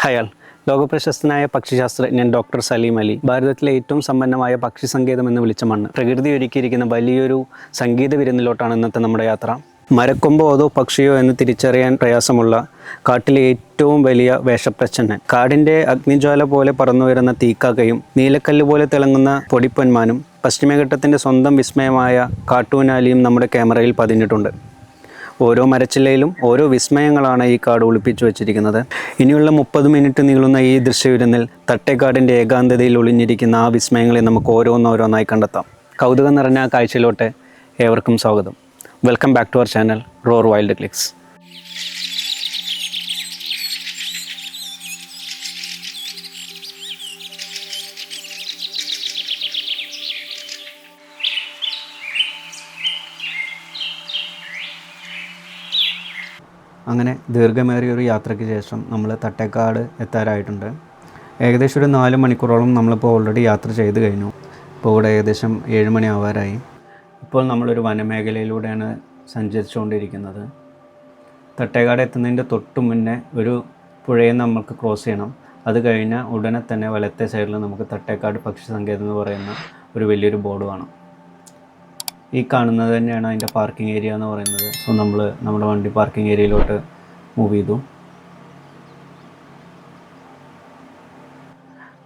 അയാൾ ലോകപ്രശസ്തനായ പക്ഷിശാസ്ത്രജ്ഞൻ ഡോക്ടർ സലീം അലി ഭാരതത്തിലെ ഏറ്റവും സമ്പന്നമായ പക്ഷി സങ്കേതം എന്ന് വിളിച്ച മണ്ണ് പ്രകൃതി ഒരുക്കിയിരിക്കുന്ന വലിയൊരു സംഗീത വിരുന്നിലോട്ടാണ് ഇന്നത്തെ നമ്മുടെ യാത്ര. മരക്കൊമ്പോ അതോ പക്ഷിയോ എന്ന് തിരിച്ചറിയാൻ പ്രയാസമുള്ള കാട്ടിലെ ഏറ്റവും വലിയ വേഷപ്രച്ഛന്നൻ, കാടിൻ്റെ അഗ്നിജ്വാല പോലെ പറന്നുവരുന്ന തീക്കാക്കയും നീലക്കല്ല് പോലെ തിളങ്ങുന്ന പൊടിപ്പൊന്മാനും പശ്ചിമഘട്ടത്തിൻ്റെ സ്വന്തം വിസ്മയമായ കാട്ടൂനാലിയും നമ്മുടെ ക്യാമറയിൽ പതിഞ്ഞിട്ടുണ്ട്. ഓരോ മരച്ചില്ലയിലും ഓരോ വിസ്മയങ്ങളാണ് ഈ കാട് ഒളിപ്പിച്ചു വച്ചിരിക്കുന്നത്. ഇനിയുള്ള 30 മിനിറ്റ് നീളുന്ന ഈ ദൃശ്യവിരുന്നിൽ തട്ടേക്കാടിൻ്റെ ഏകാന്തതയിൽ ഒളിഞ്ഞിരിക്കുന്ന ആ വിസ്മയങ്ങളെ നമുക്ക് ഓരോന്നോരോന്നായി കണ്ടെത്താം. കൗതുകം നിറഞ്ഞ ആ കാഴ്ചയിലോട്ട് ഏവർക്കും സ്വാഗതം. Welcome back to our channel Roar Wild Clicks. അങ്ങനെ ദീർഘമേറിയൊരു യാത്രയ്ക്ക് ശേഷം നമ്മൾ തട്ടേക്കാട് എത്താറായിട്ടുണ്ട്. ഏകദേശം ഒരു 4 മണിക്കൂറോളം നമ്മളിപ്പോൾ ഓൾറെഡി യാത്ര ചെയ്ത് കഴിഞ്ഞു. ഇപ്പോൾ ഇവിടെ ഏകദേശം 7 മണി ആവാറായി. ഇപ്പോൾ നമ്മളൊരു വനമേഖലയിലൂടെയാണ് സഞ്ചരിച്ചുകൊണ്ടിരിക്കുന്നത്. തട്ടേക്കാട് എത്തുന്നതിൻ്റെ തൊട്ട് മുന്നേ ഒരു പുഴയെ നമുക്ക് ക്രോസ് ചെയ്യണം. അത് കഴിഞ്ഞാൽ ഉടനെ തന്നെ വലത്തെ സൈഡിൽ നമുക്ക് തട്ടേക്കാട് പക്ഷി സങ്കേതം എന്ന് പറയുന്ന ഒരു വലിയൊരു ബോർഡ് കാണാം. ഈ കാണുന്നത് തന്നെയാണ് അതിൻ്റെ പാർക്കിംഗ് ഏരിയ എന്ന് പറയുന്നത്. സോ നമ്മൾ നമ്മുടെ വണ്ടി പാർക്കിംഗ് ഏരിയയിലോട്ട് മൂവ് ചെയ്തു.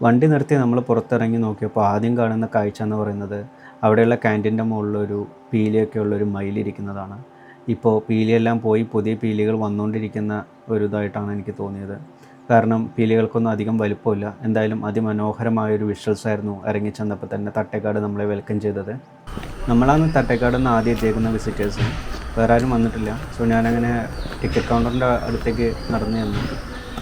വണ്ടി നിർത്തി നമ്മൾ പുറത്തിറങ്ങി നോക്കിയപ്പോൾ ആദ്യം കാണുന്ന കാഴ്ച എന്ന് പറയുന്നത് അവിടെയുള്ള ക്യാൻറ്റീൻ്റെ മുകളിലൊരു പീലിയൊക്കെ ഉള്ളൊരു മയിലിരിക്കുന്നതാണ്. ഇപ്പോൾ പീലിയെല്ലാം പോയി പുതിയ പീലികൾ വന്നുകൊണ്ടിരിക്കുന്ന ഒരു ഇതായിട്ടാണ് എനിക്ക് തോന്നിയത്. കാരണം പീലികൾക്കൊന്നും അധികം വലുപ്പമില്ല. എന്തായാലും അതിമനോഹരമായൊരു വിഷ്വൽസ് ആയിരുന്നു ഇറങ്ങിച്ചെന്നപ്പോൾ തന്നെ തട്ടേക്കാട് നമ്മളെ വെൽക്കം ചെയ്തത്. നമ്മളാണ് തട്ടേക്കാട് നിന്ന് ആദ്യം എത്തിയേക്കുന്ന വിസിറ്റേഴ്സ്, വേറെ ആരും വന്നിട്ടില്ല. സോ ഞാനങ്ങനെ ടിക്കറ്റ് കൗണ്ടറിൻ്റെ അടുത്തേക്ക് നടന്നു ചെന്നു.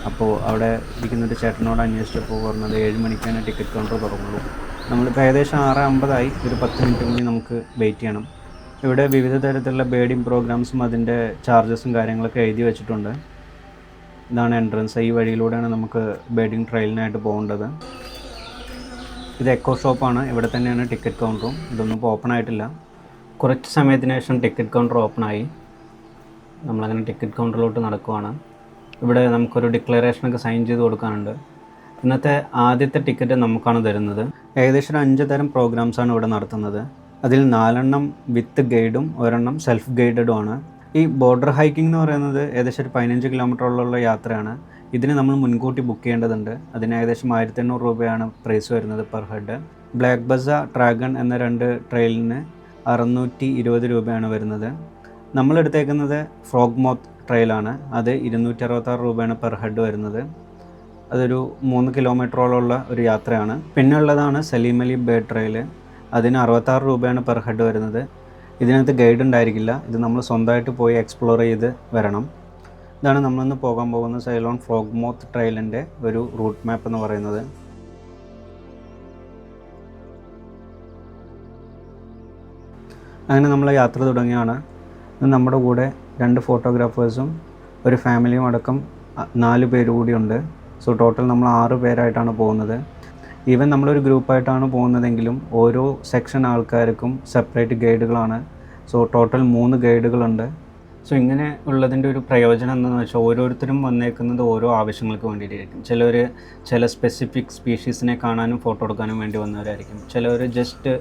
അപ്പോൾ അവിടെ ഇരിക്കുന്നൊരു ചേട്ടനോട് അന്വേഷിച്ചപ്പോൾ പറഞ്ഞത് 7 മണിക്കാണ് ടിക്കറ്റ് കൗണ്ടർ തുറന്നുള്ളൂ. നമ്മളിപ്പോൾ ഏകദേശം 6:50 ഒരു 10 മിനിറ്റ് കൂടി നമുക്ക് വെയിറ്റ് ചെയ്യണം. ഇവിടെ വിവിധ തരത്തിലുള്ള ബേഡിങ് പ്രോഗ്രാംസും അതിൻ്റെ ചാർജസും കാര്യങ്ങളൊക്കെ എഴുതി വെച്ചിട്ടുണ്ട്. ഇതാണ് എൻട്രൻസ്. ഈ വഴിയിലൂടെയാണ് നമുക്ക് ബേഡിങ് ട്രയലിനായിട്ട് പോകേണ്ടത്. ഇത് എക്കോ ഷോപ്പാണ്. ഇവിടെ തന്നെയാണ് ടിക്കറ്റ് കൗണ്ടറും. ഇതൊന്നും ഇപ്പോൾ ഓപ്പൺ ആയിട്ടില്ല. കുറച്ച് സമയത്തിന് ശേഷം ടിക്കറ്റ് കൗണ്ടർ ഓപ്പണായി. നമ്മളങ്ങനെ ടിക്കറ്റ് കൗണ്ടറിലോട്ട് നടക്കുവാണ്. ഇവിടെ നമുക്കൊരു ഡിക്ലറേഷനൊക്കെ സൈൻ ചെയ്ത് കൊടുക്കാനുണ്ട്. ഇന്നത്തെ ആദ്യത്തെ ടിക്കറ്റ് നമുക്കാണ് തരുന്നത്. ഏകദേശം 5 തരം പ്രോഗ്രാംസാണ് ഇവിടെ നടത്തുന്നത്. അതിൽ 4 വിത്ത് ഗൈഡും 1 സെൽഫ് ഗൈഡഡുമാണ്. ഈ ബോർഡർ ഹൈക്കിംഗ് എന്ന് പറയുന്നത് ഏകദേശം ഒരു 15 കിലോമീറ്ററോളമുള്ള യാത്രയാണ്. ഇതിന് നമ്മൾ മുൻകൂട്ടി ബുക്ക് ചെയ്യേണ്ടതുണ്ട്. അതിന് ഏകദേശം 1800 രൂപയാണ് പ്രൈസ് വരുന്നത് പെർ ഹെഡ്. ബ്ലാക്ക് ബസ, ഡ്രാഗൺ എന്ന 2 ട്രെയിലിന് 620 രൂപയാണ് വരുന്നത്. നമ്മളെടുത്തേക്കുന്നത് ഫ്രോഗ് മൗത്ത് ട്രെയിലാണ്. അത് 266 രൂപയാണ് പെർ ഹെഡ് വരുന്നത്. അതൊരു 3 കിലോമീറ്ററോളമുള്ള ഒരു യാത്രയാണ്. പിന്നെ ഉള്ളതാണ് സലീം അലി ബേർഡ് ട്രെയിൽ. അതിന് 66 രൂപയാണ് പെർ ഹെഡ് വരുന്നത്. ഇതിനകത്ത് ഗൈഡ് ഉണ്ടായിരിക്കില്ല. ഇത് നമ്മൾ സ്വന്തമായിട്ട് പോയി എക്സ്പ്ലോർ ചെയ്ത് വരണം. ഇതാണ് നമ്മളിന്ന് പോകാൻ പോകുന്ന സൈലോൺ ഫ്രോഗ് മൗത്ത് ട്രെയിലിൻ്റെ ഒരു റൂട്ട് മാപ്പ് എന്ന് പറയുന്നത്. അങ്ങനെ നമ്മൾ യാത്ര തുടങ്ങിയാണ്. നമ്മുടെ കൂടെ 2 ഫോട്ടോഗ്രാഫേഴ്സും ഒരു ഫാമിലിയും അടക്കം 4 പേര് കൂടിയുണ്ട്. സോ ടോട്ടൽ നമ്മൾ 6 പേരായിട്ടാണ് പോകുന്നത്. ഈവൻ നമ്മളൊരു ഗ്രൂപ്പായിട്ടാണ് പോകുന്നതെങ്കിലും ഓരോ സെക്ഷൻ ആൾക്കാർക്കും സെപ്പറേറ്റ് ഗൈഡുകളാണ്. സോ ടോട്ടൽ 3 ഗൈഡുകളുണ്ട്. സോ ഇങ്ങനെ ഉള്ളതിൻ്റെ ഒരു പ്രയോജനം എന്താണെന്ന് വെച്ചാൽ ഓരോരുത്തരും വന്നേക്കുന്നത് ഓരോ ആവശ്യങ്ങൾക്ക് വേണ്ടിയിട്ടായിരിക്കും. ചിലർ ചില സ്പെസിഫിക് സ്പീഷീസിനെ കാണാനും ഫോട്ടോ എടുക്കാനും വേണ്ടി വന്നവരായിരിക്കും. ചിലർ ജസ്റ്റ്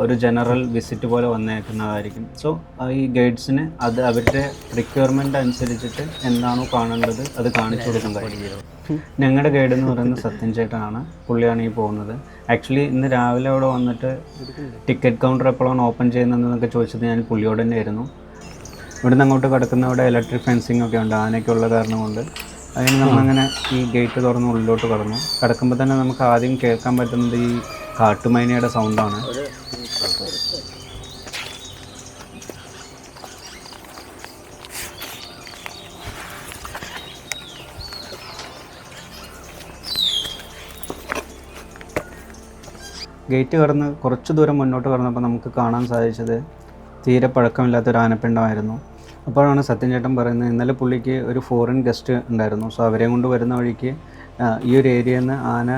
ഒരു ജനറൽ വിസിറ്റ് പോലെ വന്നേക്കുന്നതായിരിക്കും. സോ ഈ ഗൈഡ്സിന് അത് അവരുടെ റിക്വയർമെൻ്റ് അനുസരിച്ചിട്ട് എന്താണോ കാണേണ്ടത് അത് കാണിച്ചു കൊടുക്കാൻ കഴിയും. ഞങ്ങളുടെ ഗൈഡ് എന്ന് പറയുന്നത് സത്യൻ ചേട്ടനാണ്. പുള്ളിയാണ് ഈ പോകുന്നത്. ആക്ച്വലി ഇന്ന് രാവിലെ അവിടെ വന്നിട്ട് ടിക്കറ്റ് കൗണ്ടർ എപ്പോഴാണ് ഓപ്പൺ ചെയ്യുന്നതെന്നൊക്കെ ചോദിച്ചത് ഞാൻ പുള്ളിയോട് തന്നെയായിരുന്നു. ഇവിടുന്ന് അങ്ങോട്ട് കിടക്കുന്ന ഇവിടെ ഇലക്ട്രിക് ഫെൻസിങ് ഒക്കെ ഉണ്ട്. ആനയൊക്കെ ഉള്ള കാരണം കൊണ്ട് അതിന് നമ്മളങ്ങനെ ഈ ഗേറ്റ് തുറന്ന് ഉള്ളിലോട്ട് കടന്നു. കിടക്കുമ്പോൾ തന്നെ നമുക്ക് ആദ്യം കേൾക്കാൻ പറ്റുന്നത് ഈ കാട്ടുമൈനയുടെ സൗണ്ടാണ്. ഗേറ്റ് കടന്ന് കുറച്ച് ദൂരം മുന്നോട്ട് കടന്നപ്പോൾ നമുക്ക് കാണാൻ സാധിച്ചത് തീരെ പഴക്കമില്ലാത്തൊരു ആനപ്പിണ്ടമായിരുന്നു. അപ്പോഴാണ് സത്യൻ ചേട്ടൻ പറയുന്നത് ഇന്നലെ പുള്ളിക്ക് ഒരു ഫോറിൻ ഗസ്റ്റ് ഉണ്ടായിരുന്നു. സോ അവരെയും കൊണ്ട് വരുന്ന വഴിക്ക് ഈ ഒരു ഏരിയയിൽ നിന്ന് ആന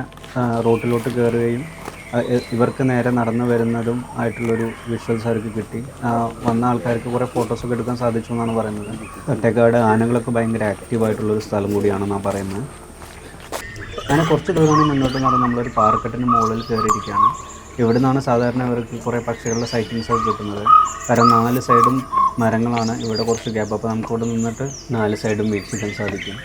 റോട്ടിലോട്ട് കയറുകയും ഇവർക്ക് നേരെ നടന്നു വരുന്നതും ആയിട്ടുള്ളൊരു വിഷ്വൽസ് അവർക്ക് കിട്ടി. വന്ന ആൾക്കാർക്ക് കുറേ ഫോട്ടോസൊക്കെ എടുക്കാൻ സാധിച്ചു എന്നാണ് പറയുന്നത്. തട്ടേക്കാട് ആനകളൊക്കെ ഭയങ്കര ആക്റ്റീവായിട്ടുള്ളൊരു സ്ഥലം കൂടിയാണെന്നാണ് പറയുന്നത്. അങ്ങനെ കുറച്ച് ദൂരമാണ് മുന്നോട്ട് നടന്ന് നമ്മളൊരു പാറക്കെട്ടിന് മുകളിൽ കയറിയിരിക്കുകയാണ്. ഇവിടെ നിന്നാണ് സാധാരണ അവർക്ക് കുറേ പക്ഷികളുടെ സൈറ്റിങ്സ് ഒക്കെ കിട്ടുന്നത്. കാരണം 4 സൈഡും മരങ്ങളാണ്, ഇവിടെ കുറച്ച് ഗ്യാപ്പ്. അപ്പോൾ നമുക്കിവിടെ നിന്നിട്ട് 4 സൈഡും വീക്ഷിക്കാൻ സാധിക്കും.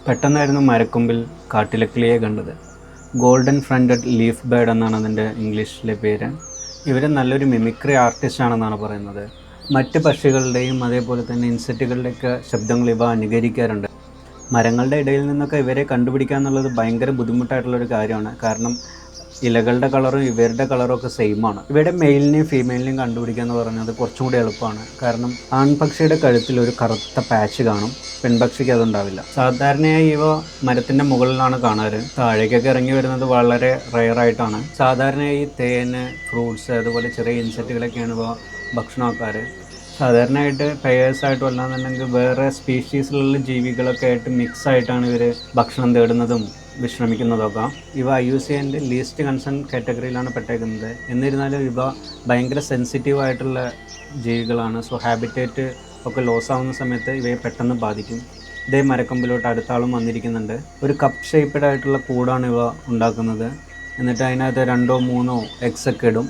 പെട്ടെന്നായിരുന്നു മരക്കൊമ്പിൽ കാട്ടിലക്കിളിയെ കണ്ടത്. ഗോൾഡൻ ഫ്രണ്ടഡ് ലീഫ് ബേർഡ് എന്നാണ് അതിൻ്റെ ഇംഗ്ലീഷിലെ പേര്. ഇവർ നല്ലൊരു മിമിക്രി ആർട്ടിസ്റ്റ് ആണെന്നാണ് പറയുന്നത്. മറ്റ് പക്ഷികളുടെയും അതേപോലെ തന്നെ ഇൻസെക്റ്റുകളുടെയൊക്കെ ശബ്ദങ്ങൾ ഇവ അനുകരിക്കാറുണ്ട്. മരങ്ങളുടെ ഇടയിൽ നിന്നൊക്കെ ഇവരെ കണ്ടുപിടിക്കുക എന്നുള്ളത് ഭയങ്കര ബുദ്ധിമുട്ടായിട്ടുള്ളൊരു കാര്യമാണ്. കാരണം ഇലകളുടെ കളറും ഇവരുടെ കളറും ഒക്കെ സെയിമാണ്. ഇവയുടെ മെയിലിനെയും ഫീമെയിലിനെയും കണ്ടുപിടിക്കുക എന്ന് പറയുന്നത് കുറച്ചും കൂടി എളുപ്പമാണ്. കാരണം ആൺപക്ഷിയുടെ കഴുത്തിൽ ഒരു കറുത്ത പാച്ച് കാണും, പെൺപക്ഷിക്ക് അതുണ്ടാവില്ല. സാധാരണയായി ഇവ മരത്തിൻ്റെ മുകളിലാണ് കാണാറ്. താഴേക്കൊക്കെ ഇറങ്ങി വരുന്നത് വളരെ റെയറായിട്ടാണ്. സാധാരണയായി തേന്, ഫ്രൂട്ട്സ്, അതുപോലെ ചെറിയ ഇൻസെക്റ്റുകളൊക്കെയാണ് ഇവ ഭക്ഷണമാക്കാറ്. സാധാരണയായിട്ട് പെയേഴ്സായിട്ടും അല്ലാന്നുണ്ടെങ്കിൽ വേറെ സ്പീഷീസിലുള്ള ജീവികളൊക്കെ ആയിട്ട് മിക്സ് ആയിട്ടാണ് ഇവർ ഭക്ഷണം തേടുന്നതും വിശ്രമിക്കുന്നതൊക്കെ. ഇവ IUCNൻ്റെ ലീസ്റ്റ് കൺസേൺ കാറ്റഗറിയിലാണ് പെട്ടേക്കുന്നത്. എന്നിരുന്നാലും ഇവ ഭയങ്കര സെൻസിറ്റീവ് ആയിട്ടുള്ള ജീവികളാണ്. സോ ഹാബിറ്റേറ്റ് ഒക്കെ ലോസ് ആവുന്ന സമയത്ത് ഇവയെ പെട്ടെന്ന് ബാധിക്കും. ഇതേ മരക്കൊമ്പിലോട്ട് അടുത്ത ആളും വന്നിരിക്കുന്നുണ്ട്. ഒരു കപ്പ് ഷേപ്പ്ഡ് ആയിട്ടുള്ള കൂടാണ് ഇവ ഉണ്ടാക്കുന്നത്. എന്നിട്ട് അതിനകത്ത് 2 or 3 എഗ്സ് ഒക്കെ ഇടും.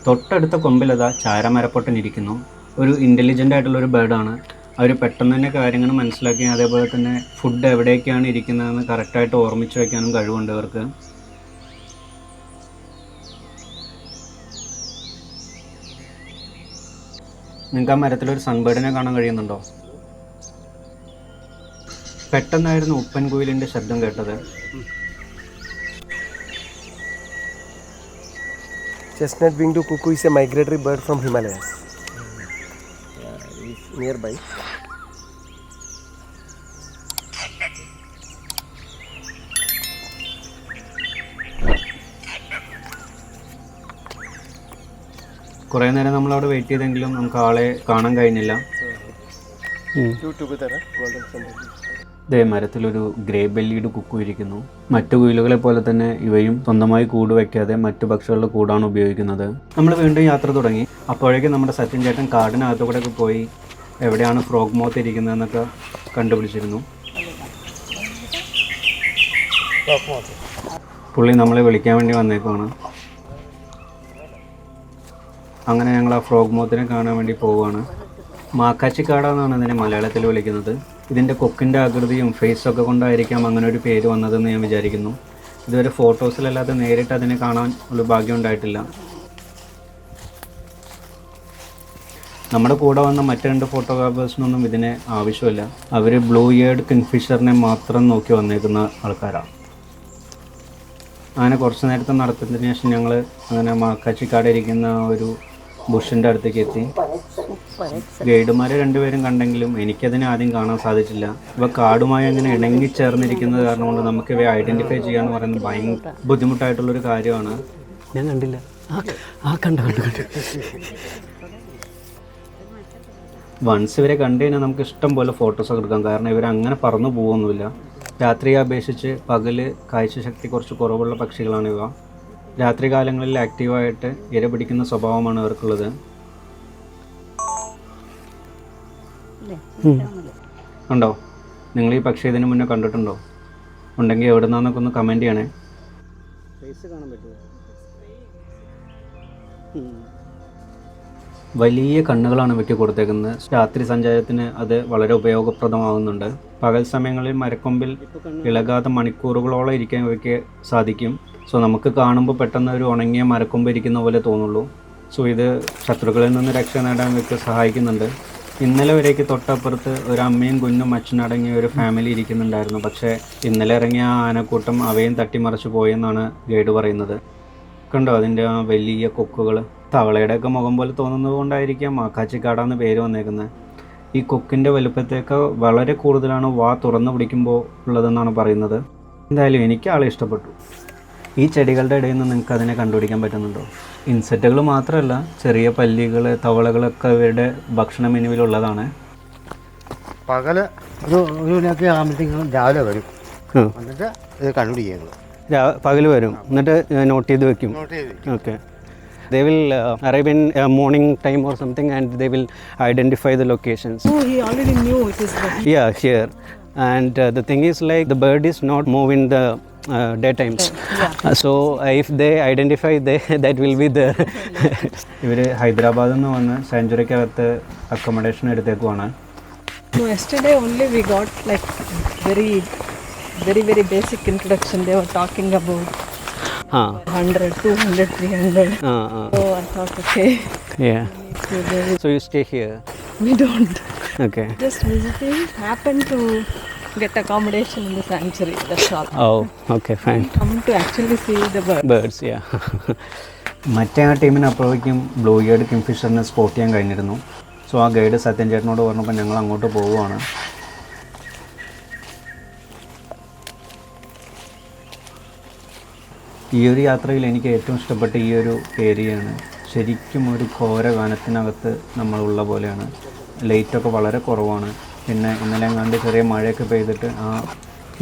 തൊട്ടടുത്ത കൊമ്പിലതാ ചാരമരപ്പൊട്ടനിരിക്കുന്നു. ഒരു ഇൻ്റലിജൻ്റ് ആയിട്ടുള്ളൊരു ബേർഡാണ്. അവർ പെട്ടെന്ന് തന്നെ കാര്യങ്ങൾ മനസ്സിലാക്കി, അതേപോലെ തന്നെ ഫുഡ് എവിടേക്കാണ് ഇരിക്കുന്നതെന്ന് കറക്റ്റായിട്ട് ഓർമ്മിച്ച് വയ്ക്കാനും കഴിവുണ്ട് അവർക്ക്. നിങ്ങൾക്ക് ആ മരത്തിലൊരു സൺബേർഡിനെ കാണാൻ കഴിയുന്നുണ്ടോ? പെട്ടെന്നായിരുന്നു ഉപ്പൻ കുയിലിൻ്റെ ശബ്ദം കേട്ടത്. Chestnut winged cuckoo is a migratory bird from Himalayas. It's nearby. കുറേ നേരം നമ്മളവിടെ വെയിറ്റ് ചെയ്തെങ്കിലും നമുക്ക് ആളെ കാണാൻ കഴിഞ്ഞില്ല. ഇതേ മരത്തിലൊരു ഗ്രേ ബെല്ലീഡ് കുക്കു ഇരിക്കുന്നു. മറ്റു കുയിലുകളെ പോലെ തന്നെ ഇവയും സ്വന്തമായി കൂട് വയ്ക്കാതെ മറ്റു പക്ഷികളുടെ കൂടാണ് ഉപയോഗിക്കുന്നത്. നമ്മൾ വീണ്ടും യാത്ര തുടങ്ങി. അപ്പോഴേക്കും നമ്മുടെ സച്ചിൻ ചേട്ടൻ കാടിനകത്തുകൂടെയൊക്കെ പോയി എവിടെയാണ് ഫ്രോഗ് മോത്ത് ഇരിക്കുന്നതെന്നൊക്കെ കണ്ടുപിടിച്ചിരുന്നു. പുള്ളി നമ്മളെ വിളിക്കാൻ വേണ്ടി വന്നേക്കുവാണ്. അങ്ങനെ ഞങ്ങൾ ആ ഫ്രോഗ് മോത്തിനെ കാണാൻ വേണ്ടി പോവുകയാണ്. മാക്കാച്ചിക്കാട എന്നാണ് ഇതിനെ മലയാളത്തിൽ വിളിക്കുന്നത്. ഇതിൻ്റെ കൊക്കിൻ്റെ ആകൃതിയും ഫേസൊക്കെ കൊണ്ടായിരിക്കാം അങ്ങനെ ഒരു പേര് വന്നതെന്ന് ഞാൻ വിചാരിക്കുന്നു. ഇതുവരെ ഫോട്ടോസിലല്ലാതെ നേരിട്ട് അതിനെ കാണാൻ ഒരു ഭാഗ്യം ഉണ്ടായിട്ടില്ല. നമ്മുടെ കൂടെ വന്ന മറ്റ് 2 ഫോട്ടോഗ്രാഫേഴ്സിനൊന്നും ഇതിനെ ആവശ്യമില്ല. അവർ ബ്ലൂ ഇയേർഡ് കിങ്ഫിഷറിനെ മാത്രം നോക്കി വന്നേക്കുന്ന ആൾക്കാരാണ്. അങ്ങനെ കുറച്ച് നേരത്തെ നടത്തതിന് ശേഷം ഞങ്ങൾ അങ്ങനെ മാക്കാച്ചിക്കാട് ഇരിക്കുന്ന ഒരു ബുഷിൻ്റെ അടുത്തേക്ക് എത്തി. ഗൈഡുമാരെ 2 പേരും കണ്ടെങ്കിലും എനിക്കതിനെ ആദ്യം കാണാൻ സാധിച്ചില്ല. ഇവ കാടുമായി അങ്ങനെ ഇണങ്ങിച്ചേർന്നിരിക്കുന്നത് കാരണം കൊണ്ട് നമുക്ക് ഇവയെ ഐഡൻറ്റിഫൈ ചെയ്യുക എന്ന് പറയുന്നത് ഭയങ്കര ബുദ്ധിമുട്ടായിട്ടുള്ളൊരു കാര്യമാണ്. ഞാൻ കണ്ടില്ല. വൺസ് ഇവരെ കണ്ടു കഴിഞ്ഞാൽ നമുക്ക് ഇഷ്ടം പോലെ ഫോട്ടോസൊക്കെ എടുക്കാം. കാരണം ഇവരങ്ങനെ പറന്നു പോകുമൊന്നുമില്ല. രാത്രിയെ അപേക്ഷിച്ച് പകല് കാഴ്ചശക്തി കുറച്ച് കുറവുള്ള പക്ഷികളാണ് ഇവ. രാത്രി കാലങ്ങളിൽ ആക്റ്റീവായിട്ട് ഇര പിടിക്കുന്ന സ്വഭാവമാണ് അവർക്കുള്ളത്. ഉണ്ടോ? നിങ്ങൾ ഈ പക്ഷി ഇതിന് മുന്നേ കണ്ടിട്ടുണ്ടോ? ഉണ്ടെങ്കിൽ എവിടെ നിന്നൊക്കെ ഒന്ന് കമൻറ്റ് ചെയ്യണേ. വലിയ കണ്ണുകളാണ് വെട്ടി കൊടുത്തേക്കുന്നത്. രാത്രി സഞ്ചാരത്തിന് അത് വളരെ ഉപയോഗപ്രദമാകുന്നുണ്ട്. പകൽ സമയങ്ങളിൽ മരക്കൊമ്പിൽ ഇളകാതെ മണിക്കൂറുകളോളം ഇരിക്കാൻ ഇവയ്ക്ക് സാധിക്കും. സോ നമുക്ക് കാണുമ്പോൾ പെട്ടെന്ന് ഒരു ഉണങ്ങിയ മരക്കൊമ്പ് ഇരിക്കുന്ന പോലെ തോന്നുള്ളൂ. സോ ഇത് ശത്രുക്കളിൽ നിന്ന് രക്ഷ നേടാൻ ഇവയ്ക്ക് സഹായിക്കുന്നുണ്ട്. ഇന്നലെ വരേക്ക് തൊട്ടപ്പുറത്ത് ഒരു അമ്മയും കുഞ്ഞും അച്ഛനടങ്ങിയ ഒരു ഫാമിലി ഇരിക്കുന്നുണ്ടായിരുന്നു. പക്ഷേ ഇന്നലെ ഇറങ്ങിയ ആ ആനക്കൂട്ടം അവയും തട്ടിമറിച്ച് പോയെന്നാണ് ഗൈഡ് പറയുന്നത്. കണ്ടോ അതിൻ്റെ ആ വലിയ കൊക്കുകൾ? തവളയുടെയൊക്കെ മുഖം പോലെ തോന്നുന്നത് കൊണ്ടായിരിക്കാം മാക്കാച്ചിക്കാടാന്ന് പേര് വന്നേക്കുന്നത്. ഈ കൊക്കിൻ്റെ വലുപ്പത്തേക്ക് വളരെ കൂടുതലാണ് വാ തുറന്നു പിടിക്കുമ്പോൾ ഉള്ളതെന്നാണ് പറയുന്നത്. എന്തായാലും എനിക്ക് ആളെ ഇഷ്ടപ്പെട്ടു. ഈ ചെടികളുടെ ഇടയിൽ നിന്ന് നിങ്ങൾക്ക് അതിനെ കണ്ടുപിടിക്കാൻ പറ്റുന്നുണ്ടോ? ഇൻസെക്റ്റുകൾ മാത്രമല്ല, ചെറിയ പല്ലികൾ, തവളകളൊക്കെ അവരുടെ ഭക്ഷണ മെനുവിലുള്ളതാണ്. പകല് ഒരു ആകുമ്പോഴത്തേക്കും രാവിലെ വരും, എന്നിട്ട് ഇത് കണ്ടുപിടിക്കുക. പകൽ വരും, എന്നിട്ട് നോട്ട് ചെയ്ത് വെക്കും. Okay. They will arrive in morning time or something, and they will identify the locations. Oh, he already knew it is there. Yeah, here. And the thing is, like, the bird is not move in the daytimes. So if they identify, that will be the. ഇവർ ഹൈദരാബാദിൽ നിന്ന് വന്ന് സെഞ്ചുറിക്കകത്ത് accommodation എടുത്തേക്കുവാണ്. No, yesterday only we got like very basic introduction. They were talking about 100, 200, 300. So I thought, okay. Yeah. So you stay here? We don't. Okay. Just visiting. Happened to get accommodation in the sanctuary. That's all. Oh, okay, fine. Come to actually see the bird. Birds, yeah. മറ്റേ ആ ടീമിന് അപ്പോഴേക്കും blue heard കിങ്ഫിഷറിനെ spot ചെയ്യാൻ കഴിഞ്ഞിരുന്നു. So ആ guide Sathyan ചേട്ടനോട് പറഞ്ഞപ്പോൾ ഞങ്ങൾ അങ്ങോട്ട് പോവുകയാണ്. ഈ ഒരു യാത്രയിൽ എനിക്ക് ഏറ്റവും ഇഷ്ടപ്പെട്ട ഈ ഒരു ഏരിയയാണ്. ശരിക്കും ഒരു ഘോര വനത്തിനകത്ത് നമ്മളുള്ള പോലെയാണ്. ലൈറ്റൊക്കെ വളരെ കുറവാണ്. പിന്നെ ഇന്നലെ എങ്ങാണ്ട് ചെറിയ മഴയൊക്കെ പെയ്തിട്ട് ആ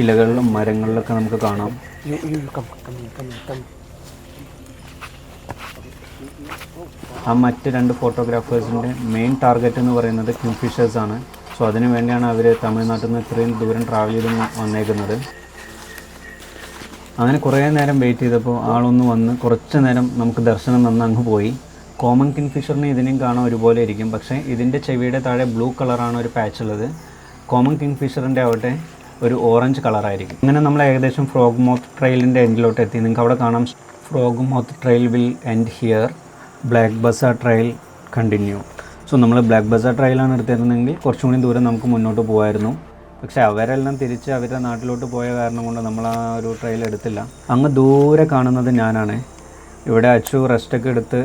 ഇലകളിലും മരങ്ങളിലൊക്കെ നമുക്ക് കാണാം. ആ മറ്റ് 2 ഫോട്ടോഗ്രാഫേഴ്സിൻ്റെ മെയിൻ ടാർഗറ്റ് എന്ന് പറയുന്നത് കിങ്ഫിഷേഴ്സാണ്. സോ അതിനു വേണ്ടിയാണ് അവർ തമിഴ്നാട്ടിൽ നിന്ന് ഇത്രയും ദൂരം ട്രാവൽ ചെയ്ത് വന്നേക്കുന്നത്. അങ്ങനെ കുറേ നേരം വെയിറ്റ് ചെയ്തപ്പോൾ ആളൊന്ന് വന്ന് കുറച്ച് നേരം നമുക്ക് ദർശനം തന്ന് അങ്ങ് പോയി. കോമൺ കിങ്ഫിഷറിന് ഇതിനെയും കാണാൻ ഒരുപോലെ ഇരിക്കും, പക്ഷേ ഇതിൻ്റെ ചെവിയുടെ താഴെ ബ്ലൂ കളറാണ് ഒരു പാച്ച് ഉള്ളത്. കോമൺ കിങ്ഫിഷറിൻ്റെ ആവട്ടെ ഒരു ഓറഞ്ച് കളറായിരിക്കും. അങ്ങനെ നമ്മൾ ഏകദേശം ഫ്രോഗ് മൗത്ത് ട്രെയിലിൻ്റെ എൻഡിലോട്ട് എത്തി. നിങ്ങൾക്ക് അവിടെ കാണാം, frog mouth trail will end here, black bazaar trail continue. So നമ്മൾ ബ്ലാക്ക് ബസാർ ട്രെയിലാണ് എടുത്തിരുന്നെങ്കിൽ കുറച്ചും കൂടി ദൂരം നമുക്ക് മുന്നോട്ട് പോകുമായിരുന്നു. പക്ഷേ അവരെല്ലാം തിരിച്ച് അവരുടെ നാട്ടിലോട്ട് പോയ കാരണം കൊണ്ട് നമ്മൾ ആ ഒരു ട്രെയിൽ എടുത്തില്ല. അങ്ങ് ദൂരെ കാണുന്നത് ഞാനാണ്. ഇവിടെ അച്ചു റെസ്റ്റൊക്കെ എടുത്ത്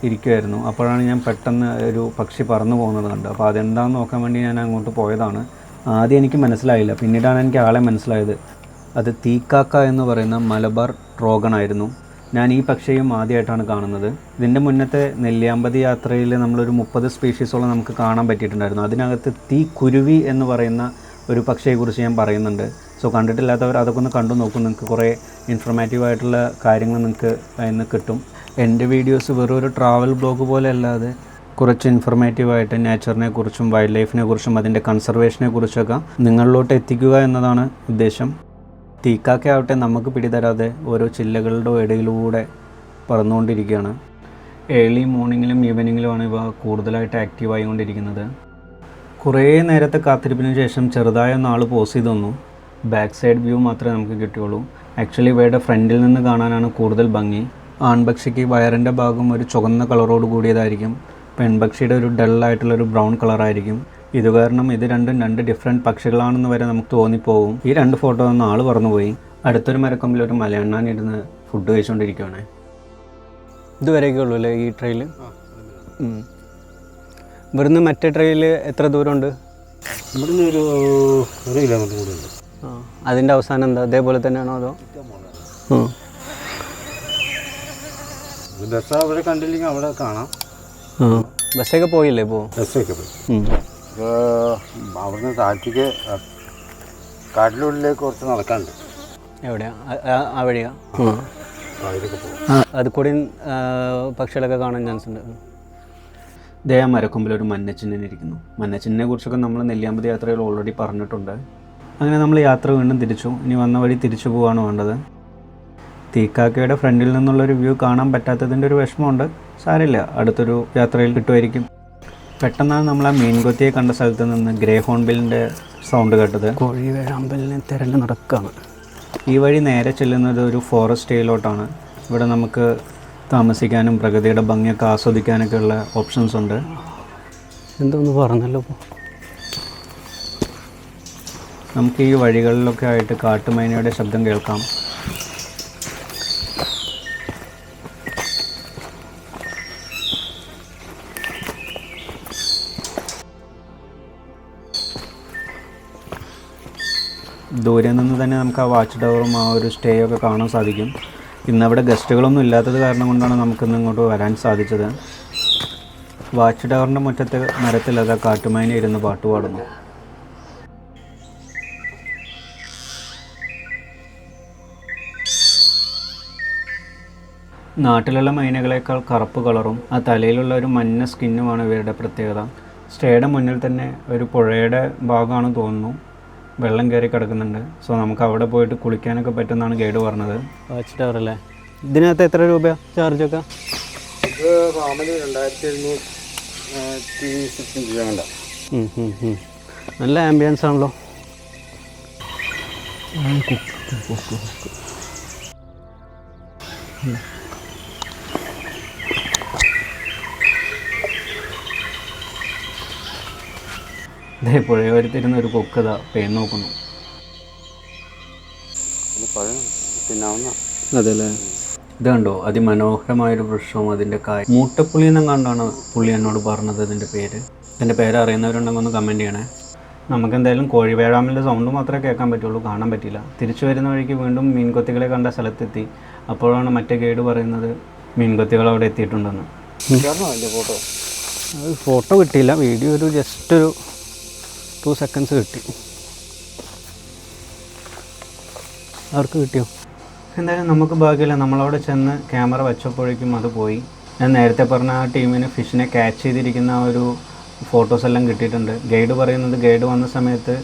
ഇരിക്കുമായിരുന്നു. അപ്പോഴാണ് ഞാൻ പെട്ടെന്ന് ഒരു പക്ഷി പറന്നു പോകുന്നത് കണ്ടു. അപ്പോൾ അതെന്താണെന്ന് നോക്കാൻ വേണ്ടി ഞാൻ അങ്ങോട്ട് പോയതാണ്. ആദ്യം എനിക്ക് മനസ്സിലായില്ല, പിന്നീടാണ് എനിക്ക് ആളെ മനസ്സിലായത്. അത് തീക്കാക്ക എന്ന് പറയുന്ന മലബാർ ട്രോഗണായിരുന്നു. ഞാൻ ഈ പക്ഷിയും ആദ്യമായിട്ടാണ് കാണുന്നത്. ഇതിൻ്റെ മുന്നത്തെ നെല്ലിയാമ്പതി യാത്രയിൽ നമ്മളൊരു 30 സ്പീഷീസോളം നമുക്ക് കാണാൻ പറ്റിയിട്ടുണ്ടായിരുന്നു. അതിനകത്ത് തീ കുരുവി എന്ന് പറയുന്ന ഒരു പക്ഷിയെക്കുറിച്ച് ഞാൻ പറയുന്നുണ്ട്. സോ കണ്ടിട്ടില്ലാത്തവർ അതൊക്കെ ഒന്ന് കണ്ടു നോക്കും. നിങ്ങൾക്ക് കുറേ ഇൻഫർമേറ്റീവായിട്ടുള്ള കാര്യങ്ങൾ നിങ്ങൾക്ക് അതിന് കിട്ടും. എൻ്റെ വീഡിയോസ് വെറും ഒരു ട്രാവൽ ബ്ലോഗ് പോലെ അല്ലാതെ കുറച്ച് ഇൻഫർമേറ്റീവായിട്ട് നേച്ചറിനെ കുറിച്ചും വൈൽഡ് ലൈഫിനെ കുറിച്ചും അതിൻ്റെ കൺസർവേഷനെ കുറിച്ചൊക്കെ നിങ്ങളിലോട്ട് എത്തിക്കുക എന്നതാണ് ഉദ്ദേശം. തീക്കാക്കയാവട്ടെ നമുക്ക് പിടിതരാതെ ഓരോ ചില്ലകളുടെ ഇടയിലൂടെ പറന്നുകൊണ്ടിരിക്കുകയാണ്. ഏർലി മോർണിംഗിലും ഈവനിങ്ങിലുമാണ് ഇവ കൂടുതലായിട്ട് ആക്റ്റീവായി കൊണ്ടിരിക്കുന്നത്. കുറേ നേരത്തെ കാത്തിരിപ്പിന് ശേഷം ചെറുതായ ഒന്നാൾ പോസ് ചെയ്ത് തന്നു. ബാക്ക് സൈഡ് വ്യൂ മാത്രമേ നമുക്ക് കിട്ടുകയുള്ളൂ. ആക്ച്വലി ഇവയുടെ ഫ്രണ്ടിൽ നിന്ന് കാണാനാണ് കൂടുതൽ ഭംഗി. ആൺപക്ഷിക്ക് വയറിൻ്റെ ഭാഗം ഒരു ചുവന്ന കളറോട് കൂടിയതായിരിക്കും. പെൺപക്ഷിയുടെ ഒരു ഡള്ളായിട്ടുള്ളൊരു ബ്രൗൺ കളറായിരിക്കും. ഇത് കാരണം ഇത് രണ്ടും 2 ഡിഫറെൻറ്റ് പക്ഷികളാണെന്ന് വരെ നമുക്ക് തോന്നിപ്പോവും. ഈ 2 ഫോട്ടോ ഒന്ന് ആൾ പറന്നുപോയി. അടുത്തൊരു മരക്കൊമ്പിൽ ഒരു മലയണ്ണാനിരുന്ന് ഫുഡ് കഴിച്ചുകൊണ്ടിരിക്കുകയാണ്. ഇതുവരെയൊക്കെ ഉള്ളൂ അല്ലേ ഈ ട്രെയിൽ? ഇവിടുന്ന് മറ്റേ ട്രെയിൽ എത്ര ദൂരമുണ്ട്? ഇവിടുന്ന് ഒരു 1 കിലോമീറ്റർ കൂടി ഉണ്ട്. അതിൻ്റെ അവസാനം എന്താ അതേപോലെ തന്നെയാണോ അതോ? ബസ് അവിടെ കണ്ടില്ലെങ്കിൽ അവിടെ കാണാം. ബസ്സൊക്കെ പോയില്ലേ ഇപ്പോൾ? ബസ്സൊക്കെ പോയി. അവിടുന്ന് താഴ്ത്തിക്ക് കാട്ടിനുള്ളിലേക്ക് കുറച്ച് നടക്കാനുണ്ട്. എവിടെയാ? ആ വഴിയാ? അതിലൊക്കെ പോകും. അത് കൂടി പക്ഷികളൊക്കെ കാണാൻ ചാൻസ് ഉണ്ട്. ദേ മരക്കൊമ്പിൽ ഒരു മഞ്ഞച്ചിന്നൻ ഇരിക്കുന്നു. മഞ്ഞച്ചിന്നെ കുറിച്ചൊക്കെ നമ്മൾ നെല്ലിയാമ്പതി യാത്രയിൽ ഓൾറെഡി പറഞ്ഞിട്ടുണ്ട്. അങ്ങനെ നമ്മൾ യാത്ര വീണ്ടും തിരിച്ചു. ഇനി വന്ന വഴി തിരിച്ചു പോവുകയാണ് വേണ്ടത്. തീക്കാക്കയുടെ ഫ്രണ്ടിൽ നിന്നുള്ളൊരു വ്യൂ കാണാൻ പറ്റാത്തതിൻ്റെ ഒരു വിഷമമുണ്ട്. സാരമില്ല, അടുത്തൊരു യാത്രയിൽ കിട്ടുമായിരിക്കും. പെട്ടെന്നാണ് നമ്മൾ ആ മീൻകൊത്തിയെ കണ്ട സ്ഥലത്ത് നിന്ന് ഗ്രേ ഹോൺബിലിൻ്റെ സൗണ്ട് കേട്ടത്. കോഴി വേഴാമ്പലിനെ തിരഞ്ഞ് നടക്കുകയാണ്. ഈ വഴി നേരെ ചെല്ലുന്നത് ഒരു ഫോറസ്റ്റ് ഏരിയയിലോട്ടാണ്. ഇവിടെ നമുക്ക് താമസിക്കാനും പ്രകൃതിയുടെ ഭംഗിയൊക്കെ ആസ്വദിക്കാനൊക്കെ ഉള്ള ഓപ്ഷൻസ് ഉണ്ട്. എന്തോന്ന് പറഞ്ഞല്ലോ. നമുക്ക് ഈ വഴികളിലൊക്കെ ആയിട്ട് കാട്ടുമൈനയുടെ ശബ്ദം കേൾക്കാം. ദൂരെ നിന്ന് തന്നെ നമുക്ക് ആ വാച്ച് ടവറും ആ ഒരു സ്റ്റേ ഒക്കെ കാണാൻ സാധിക്കും. ഇന്നവിടെ ഗസ്റ്റുകളൊന്നും ഇല്ലാത്തത് കാരണം കൊണ്ടാണ് നമുക്കിന്ന് ഇങ്ങോട്ട് വരാൻ സാധിച്ചത്. വാച്ച് ടവറിൻ്റെ മുറ്റത്ത് മരത്തിലതാ കാട്ടുമൈന ഇരുന്ന് പാട്ട് പാടുന്നു. നാട്ടിലുള്ള മൈനകളേക്കാൾ കറുപ്പ് കളറും ആ തലയിലുള്ള ഒരു മഞ്ഞ സ്കിന്നുമാണ് ഇവരുടെ പ്രത്യേകത. സ്റ്റേയുടെ മുന്നിൽ തന്നെ ഒരു പുഴയുടെ ഭാഗമാണ് തോന്നുന്നു, വെള്ളം കയറി കിടക്കുന്നുണ്ട്. സോ നമുക്ക് അവിടെ പോയിട്ട് കുളിക്കാനൊക്കെ പറ്റുമെന്നാണ് ഗൈഡ് പറഞ്ഞത്. വാച്ച് ടവർ അല്ലേ? ഇതിനകത്ത് എത്ര രൂപ ചാർജൊക്കെ? ഇത് ഫാമിലി 2725 രൂപ വേണ്ട. നല്ല ആംബിയൻസ് ആണല്ലോ. ഇതേ പുഴയോരത്തിരുന്ന ഒരു കൊക്കത പേൻ നോക്കുന്നു. അതെല്ലേ? ഇത് കണ്ടോ, അതിമനോഹരമായൊരു വൃക്ഷവും അതിൻ്റെ കായ്. മൂട്ടപ്പുളി എന്നും കണ്ടാണ് പുള്ളി എന്നോട് പറഞ്ഞത് ഇതിൻ്റെ പേര്. ഇതിൻ്റെ പേര് അറിയുന്നവരുണ്ടെങ്കിൽ ഒന്ന് കമൻറ്റ് ചെയ്യണേ. നമുക്കെന്തായാലും കോഴിവേഴാമ്പലിൻ്റെ സൗണ്ട് മാത്രമേ കേൾക്കാൻ പറ്റുള്ളൂ, കാണാൻ പറ്റില്ല. തിരിച്ചു വരുന്ന വഴിക്ക് വീണ്ടും മീൻകൊത്തികളെ കണ്ട സ്ഥലത്തെത്തി. അപ്പോഴാണ് മറ്റേ ഗൈഡ് പറയുന്നത് മീൻകൊത്തികൾ അവിടെ എത്തിയിട്ടുണ്ടെന്ന്. ഫോട്ടോ അത് ഫോട്ടോ കിട്ടിയില്ല, വീഡിയോ ഒരു ജസ്റ്റ് ഒരു 2 seconds കിട്ടി. അവർക്ക് കിട്ടിയോ? എന്തായാലും നമുക്ക് ഭാഗ്യമില്ല, നമ്മളവിടെ ചെന്ന് ക്യാമറ വെച്ചപ്പോഴേക്കും അത് പോയി. ഞാൻ നേരത്തെ പറഞ്ഞ ആ ടീമിന് ഫിഷിനെ ക്യാച്ച് ചെയ്തിരിക്കുന്ന ആ ഒരു ഫോട്ടോസ് എല്ലാം കിട്ടിയിട്ടുണ്ട്. ഗൈഡ് പറയുന്നത് ഗൈഡ് വന്ന സമയത്ത്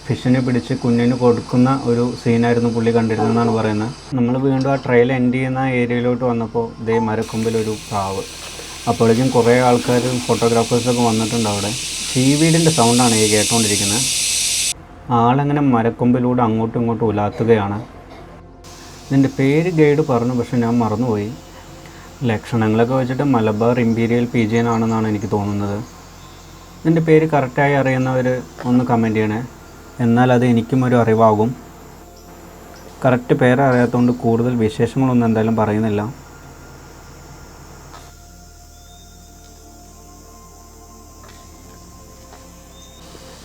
ഫിഷിനെ പിടിച്ച് കുഞ്ഞിന് കൊടുക്കുന്ന ഒരു സീനായിരുന്നു പുള്ളി കണ്ടിരുന്നതെന്നാണ് പറയുന്നത്. നമ്മൾ വീണ്ടും ആ ട്രയൽ എൻഡ് ചെയ്യുന്ന ഏരിയയിലോട്ട് വന്നപ്പോൾ ഇതേ മരക്കൊമ്പിലൊരു പ്രാവ്. അപ്പോഴേക്കും കുറേ ആൾക്കാരും ഫോട്ടോഗ്രാഫേഴ്സൊക്കെ വന്നിട്ടുണ്ട് അവിടെ. സീവീഡിൻ്റെ സൗണ്ടാണ് ഈ കേട്ടുകൊണ്ടിരിക്കുന്നത്. ആളങ്ങനെ മരക്കൊമ്പിലൂടെ അങ്ങോട്ടും ഇങ്ങോട്ടും ഉലാത്തുകയാണ്. ഇതിൻ്റെ പേര് ഗൈഡ് പറഞ്ഞു, പക്ഷെ ഞാൻ മറന്നുപോയി. ലക്ഷണങ്ങളൊക്കെ വെച്ചിട്ട് മലബാർ ഇമ്പീരിയൽ പീജിയൻ ആണെന്നാണ് എനിക്ക് തോന്നുന്നത്. ഇതിൻ്റെ പേര് കറക്റ്റായി അറിയുന്നവർ ഒന്ന് കമൻറ്റ് ചെയ്യണേ, എന്നാൽ അത് എനിക്കും ഒരു അറിവാകും. കറക്റ്റ് പേര് അറിയാത്തതുകൊണ്ട് കൂടുതൽ വിശേഷങ്ങളൊന്നും എന്തായാലും പറയുന്നില്ല.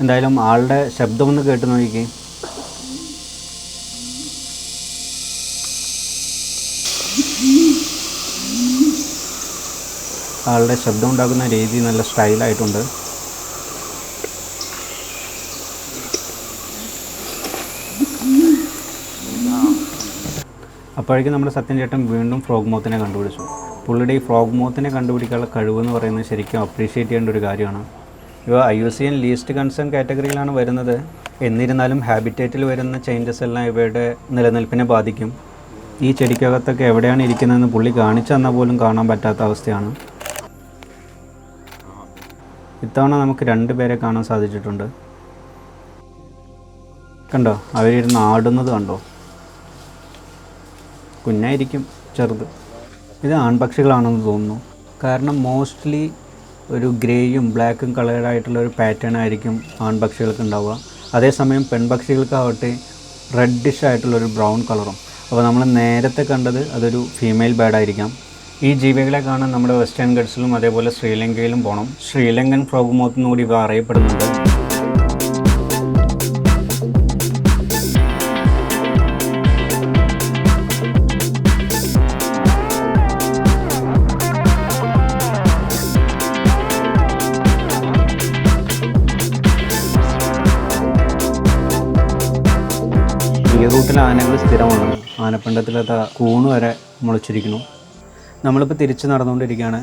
എന്തായാലും ആളുടെ ശബ്ദമൊന്ന് കേട്ട് നോക്കി. ആളുടെ ശബ്ദം ഉണ്ടാക്കുന്ന രീതി നല്ല സ്റ്റൈലായിട്ടുണ്ട്. അപ്പോഴേക്കും നമ്മുടെ സത്യൻ ചേട്ടൻ വീണ്ടും ഫ്രോഗ് മോത്തിനെ കണ്ടുപിടിച്ചു. പുള്ളിയുടെ ഈ ഫ്രോഗ് മോത്തിനെ കണ്ടുപിടിക്കാനുള്ള കഴിവെന്ന് പറയുന്നത് ശരിക്കും അപ്രീഷിയേറ്റ് ചെയ്യേണ്ട ഒരു കാര്യമാണ്. ഇവ IUCN ലീസ്റ്റ് കൺസേൺ കാറ്റഗറിയിലാണ് വരുന്നത്. എന്നിരുന്നാലും ഹാബിറ്റേറ്റിൽ വരുന്ന ചേഞ്ചസ് എല്ലാം ഇവയുടെ നിലനിൽപ്പിനെ ബാധിക്കും. ഈ ചെടിക്കകത്തൊക്കെ എവിടെയാണ് ഇരിക്കുന്നതെന്ന് പുള്ളി കാണിച്ചു തന്നാൽ പോലും കാണാൻ പറ്റാത്ത അവസ്ഥയാണ്. ഇത്തവണ നമുക്ക് 2 പേരെ കാണാൻ സാധിച്ചിട്ടുണ്ട്. കണ്ടോ, അവരിരുന്ന് ആടുന്നത് കണ്ടോ? കുഞ്ഞായിരിക്കും, ചെറുത്. ഇത് ആൺപക്ഷികളാണെന്ന് തോന്നുന്നു. കാരണം മോസ്റ്റ്ലി ഒരു ഗ്രേയും ബ്ലാക്കും കളേർഡായിട്ടുള്ള ഒരു പാറ്റേൺ ആയിരിക്കും ആൺപക്ഷികൾക്ക് ഉണ്ടാവുക. അതേസമയം പെൺപക്ഷികൾക്കാവട്ടെ റെഡിഷ് ആയിട്ടുള്ളൊരു ബ്രൗൺ കളറും. അപ്പോൾ നമ്മൾ നേരത്തെ കണ്ടത് അതൊരു ഫീമെയിൽ ബേർഡായിരിക്കാം. ഈ ജീവികളെ കാണാൻ നമ്മുടെ വെസ്റ്റേൺ ഗഡ്സിലും അതേപോലെ ശ്രീലങ്കയിലും പോകണം. ശ്രീലങ്കൻ ഫ്രോഗ് മോത്ത് എന്നുകൂടി ഇവ അറിയപ്പെടുന്നുണ്ട്. ഈ റൂട്ടിൽ ആനകൾ സ്ഥിരമാണ്. ആനപ്പിണ്ടത്തിലത് കൂണ് വരെ മുളച്ചിരിക്കുന്നു. നമ്മളിപ്പോൾ തിരിച്ച് നടന്നുകൊണ്ടിരിക്കുകയാണ്.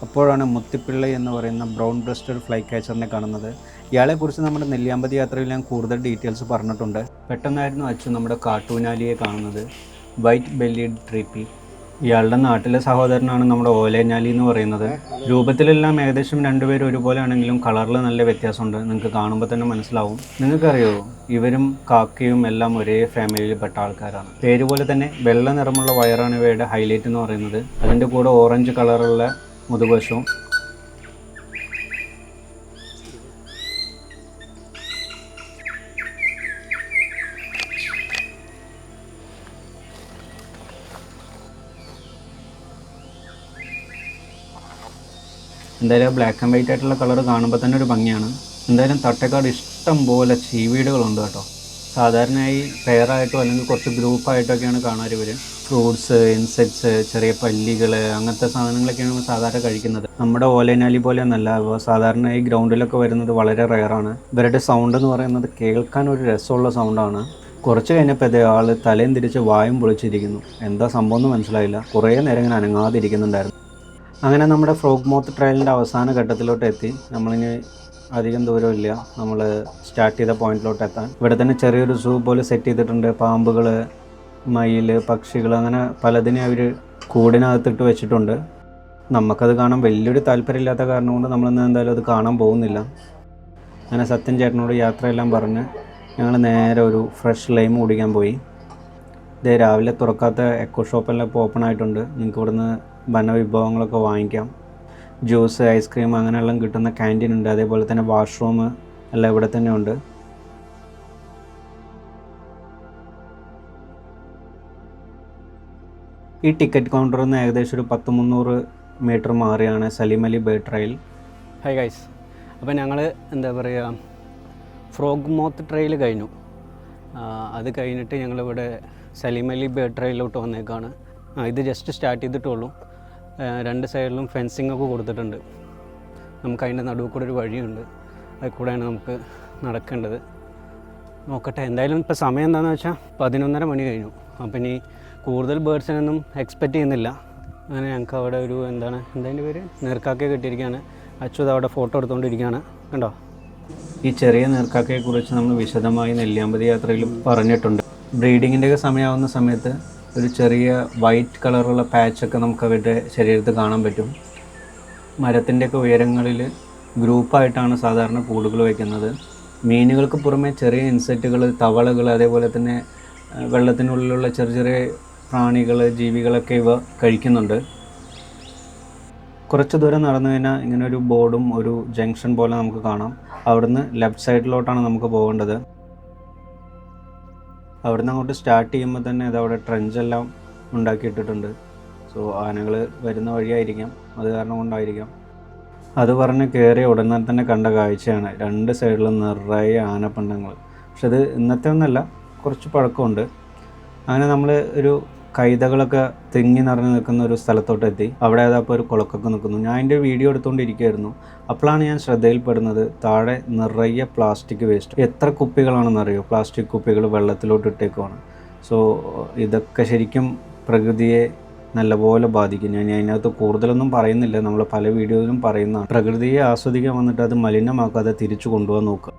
അപ്പോഴാണ് മുത്തിപ്പിള്ളை എന്ന് പറയുന്ന ബ്രൗൺ ബ്രസ്റ്റഡ് ഫ്ലൈ കാച്ചറിനെ കാണുന്നത്. ഇയാളെക്കുറിച്ച് നമ്മുടെ നെല്ലിയാമ്പതി യാത്രയിൽ ഞാൻ കൂടുതൽ ഡീറ്റെയിൽസ് പറഞ്ഞിട്ടുണ്ട്. പെട്ടെന്നായിരുന്നു അച്ചു നമ്മുടെ കാട്ടൂനാലിയെ കാണുന്നത്, വൈറ്റ് ബെല്ലിഡ് ട്രീപ്പി. ഇയാളുടെ നാട്ടിലെ സഹോദരനാണ് നമ്മുടെ ഓലേഞ്ഞാലി എന്ന് പറയുന്നത്. രൂപത്തിലെല്ലാം ഏകദേശം 2 പേരും ഒരുപോലെ ആണെങ്കിലും കളറിൽ നല്ല വ്യത്യാസമുണ്ട്. നിങ്ങൾക്ക് കാണുമ്പോൾ തന്നെ മനസ്സിലാവും. നിങ്ങൾക്കറിയോ, ഇവരും കാക്കയും എല്ലാം ഒരേ ഫാമിലിയിൽ പെട്ട ആൾക്കാരാണ്. പേര് പോലെ തന്നെ വെള്ള നിറമുള്ള വയറാണ് ഇവയുടെ ഹൈലൈറ്റ് എന്ന് പറയുന്നത്. അതിൻ്റെ കൂടെ ഓറഞ്ച് കളറുള്ള മുതുവശവും. എന്തായാലും ബ്ലാക്ക് ആൻഡ് വൈറ്റ് ആയിട്ടുള്ള കളർ കാണുമ്പോൾ തന്നെ ഒരു ഭംഗിയാണ്. എന്തായാലും തട്ടേക്കാട് ഇഷ്ടം പോലെ ചീവീടുകളുണ്ട് കേട്ടോ. സാധാരണയായി പെയറായിട്ടോ അല്ലെങ്കിൽ കുറച്ച് ഗ്രൂപ്പായിട്ടൊക്കെയാണ് കാണാറ് ഇവർ. ഫ്രൂട്ട്സ്, ഇൻസെക്ട്സ്, ചെറിയ പല്ലികൾ, അങ്ങനത്തെ സാധനങ്ങളൊക്കെയാണ് നമ്മൾ സാധാരണ കഴിക്കുന്നത്. നമ്മുടെ ഓലനാലി പോലെയൊന്നല്ല. സാധാരണ ഈ ഗ്രൗണ്ടിലൊക്കെ വരുന്നത് വളരെ റെയറാണ്. ഇവരുടെ സൗണ്ട് എന്ന് പറയുന്നത് കേൾക്കാൻ ഒരു രസമുള്ള സൗണ്ടാണ്. കുറച്ച് കഴിഞ്ഞപ്പോൾ ഇതേ ആൾ തലയും തിരിച്ച് വായും പൊളിച്ചിരിക്കുന്നു. എന്താ സംഭവം എന്ന് മനസ്സിലായില്ല. കുറേ നേരം ഇങ്ങനെ അനങ്ങാതിരിക്കുന്നുണ്ടായിരുന്നു. അങ്ങനെ നമ്മുടെ ഫ്രോഗ് മോത്ത് ട്രയലിൻ്റെ അവസാന ഘട്ടത്തിലോട്ട് എത്തി. നമ്മളിനി അധികം ദൂരമില്ല നമ്മൾ സ്റ്റാർട്ട് ചെയ്ത പോയിന്റിലോട്ട് എത്താൻ. ഇവിടെ തന്നെ ചെറിയൊരു സൂ പോലെ സെറ്റ് ചെയ്തിട്ടുണ്ട്. പാമ്പുകൾ, മയിൽ, പക്ഷികൾ, അങ്ങനെ പലതിനെ അവർ കൂടിനകത്തിട്ട് വെച്ചിട്ടുണ്ട്. നമുക്കത് കാണാൻ വലിയൊരു താല്പര്യമില്ലാത്ത കാരണം കൊണ്ട് നമ്മളിന്ന് എന്തായാലും അത് കാണാൻ പോകുന്നില്ല. അങ്ങനെ സത്യൻ ചേട്ടനോട് യാത്രയെല്ലാം പറഞ്ഞ് ഞങ്ങൾ നേരെ ഒരു ഫ്രഷ് ലൈം കുടിക്കാൻ പോയി. ഇതേ രാവിലെ തുറക്കാത്ത എക്കോ ഷോപ്പെല്ലാം ഇപ്പോൾ ഓപ്പൺ ആയിട്ടുണ്ട്. നിങ്ങൾക്ക് ഇവിടുന്ന് വനവിഭവങ്ങളൊക്കെ വാങ്ങിക്കാം. ജ്യൂസ്, ഐസ്ക്രീം അങ്ങനെയെല്ലാം കിട്ടുന്ന ക്യാൻറ്റീൻ ഉണ്ട്. അതേപോലെ തന്നെ വാഷ്റൂം എല്ലാം ഇവിടെ തന്നെ ഉണ്ട്. ഈ ടിക്കറ്റ് കൗണ്ടറിൽ നിന്ന് ഏകദേശം ഒരു 100-300 മീറ്റർ മാറിയാണ് Salim Ali bird trail. Hi guys, അപ്പോൾ ഞങ്ങൾ എന്താ പറയുക, ഫ്രോഗ് മോത്ത് ട്രയൽ കഴിഞ്ഞു. അത് കഴിഞ്ഞിട്ട് ഞങ്ങളിവിടെ സലീം അലി ബേർഡ് ട്രയലിലോട്ട് വന്നേക്കാണ്. ഇത് ജസ്റ്റ് സ്റ്റാർട്ട് ചെയ്തിട്ടുള്ളൂ. 2 സൈഡിലും ഫെൻസിങ് ഒക്കെ കൊടുത്തിട്ടുണ്ട്. നമുക്ക് അതിൻ്റെ നടുവ് കൂടെ ഒരു വഴിയുണ്ട്. അതിൽ കൂടെയാണ് നമുക്ക് നടക്കേണ്ടത്. നോക്കട്ടെ, എന്തായാലും ഇപ്പോൾ സമയം എന്താണെന്ന് വെച്ചാൽ 11:30 മണി കഴിഞ്ഞു. അപ്പം ഇനി കൂടുതൽ ബേർഡ്സിനൊന്നും എക്സ്പെക്റ്റ് ചെയ്യുന്നില്ല. അങ്ങനെ ഞങ്ങൾക്ക് അവിടെ ഒരു എന്താതിൻ്റെ പേര്, നീർക്കാക്കയെ കിട്ടിയിരിക്കുകയാണ്. അച്യുത് അവിടെ ഫോട്ടോ എടുത്തുകൊണ്ടിരിക്കുകയാണ്, കണ്ടോ. ഈ ചെറിയ നീർക്കാക്കയെക്കുറിച്ച് നമ്മൾ വിശദമായി നെല്ലിയാമ്പതി യാത്രയിൽ പറഞ്ഞിട്ടുണ്ട്. ബ്രീഡിങ്ങിൻ്റെയൊക്കെ സമയമാവുന്ന സമയത്ത് ഒരു ചെറിയ വൈറ്റ് കളറുള്ള പാച്ചൊക്കെ നമുക്ക് അവരുടെ ശരീരത്തിൽ കാണാൻ പറ്റും. മരത്തിൻ്റെയൊക്കെ ഉയരങ്ങളിൽ ഗ്രൂപ്പായിട്ടാണ് സാധാരണ കൂടുകൾ വയ്ക്കുന്നത്. മീനുകൾക്ക് പുറമെ ചെറിയ ഇൻസെക്റ്റുകൾ, തവളകൾ, അതേപോലെ തന്നെ വെള്ളത്തിനുള്ളിലുള്ള ചെറിയ ചെറിയ പ്രാണികൾ, ജീവികളൊക്കെ ഇവ കഴിക്കുന്നുണ്ട്. കുറച്ച് ദൂരം നടന്നു കഴിഞ്ഞാൽ ഇങ്ങനെ ഒരു ബോർഡും ഒരു ജംഗ്ഷൻ പോലെ നമുക്ക് കാണാം. അവിടുന്ന് ലെഫ്റ്റ് സൈഡിലോട്ടാണ് നമുക്ക് പോകേണ്ടത്. അവിടുന്ന് അങ്ങോട്ട് സ്റ്റാർട്ട് ചെയ്യുമ്പോൾ തന്നെ അതവിടെ ട്രെഞ്ചെല്ലാം ഉണ്ടാക്കിയിട്ടിട്ടുണ്ട്. സോ ആനകൾ വരുന്ന വഴിയായിരിക്കാം, അത് കാരണം കൊണ്ടായിരിക്കാം. അത് പറഞ്ഞ് കയറിയ ഉടനെ തന്നെ കണ്ട കാഴ്ചയാണ് 2 സൈഡിലും നിറയെ ആനപ്പണ്ടങ്ങൾ. പക്ഷെ അത് ഇന്നത്തെ ഒന്നല്ല, കുറച്ച് പഴക്കമുണ്ട്. അങ്ങനെ നമ്മൾ ഒരു കൈതകളൊക്കെ തിങ്ങി നിറഞ്ഞ് നിൽക്കുന്ന ഒരു സ്ഥലത്തോട്ട് എത്തി. അവിടെ അതപ്പോൾ ഒരു കുളക്കൊക്കെ നിൽക്കുന്നു. ഞാൻ അതിൻ്റെ വീഡിയോ എടുത്തുകൊണ്ടിരിക്കുകയായിരുന്നു. അപ്പോഴാണ് ഞാൻ ശ്രദ്ധയിൽപ്പെടുന്നത് താഴെ നിറയെ പ്ലാസ്റ്റിക് വേസ്റ്റ്. എത്ര കുപ്പികളാണെന്നറിയോ, പ്ലാസ്റ്റിക് കുപ്പികൾ വെള്ളത്തിലോട്ട് ഇട്ടേക്കുവാണ്. സോ ഇതൊക്കെ ശരിക്കും പ്രകൃതിയെ നല്ലപോലെ ബാധിക്കും. ഞാൻ അതിനകത്ത് കൂടുതലൊന്നും പറയുന്നില്ല, നമ്മൾ പല വീഡിയോയിലും പറയുന്നതാണ്. പ്രകൃതിയെ ആസ്വദിക്കാൻ വന്നിട്ട് അത് മലിനമാക്കാതെ തിരിച്ചു കൊണ്ടുപോകാൻ നോക്കുക.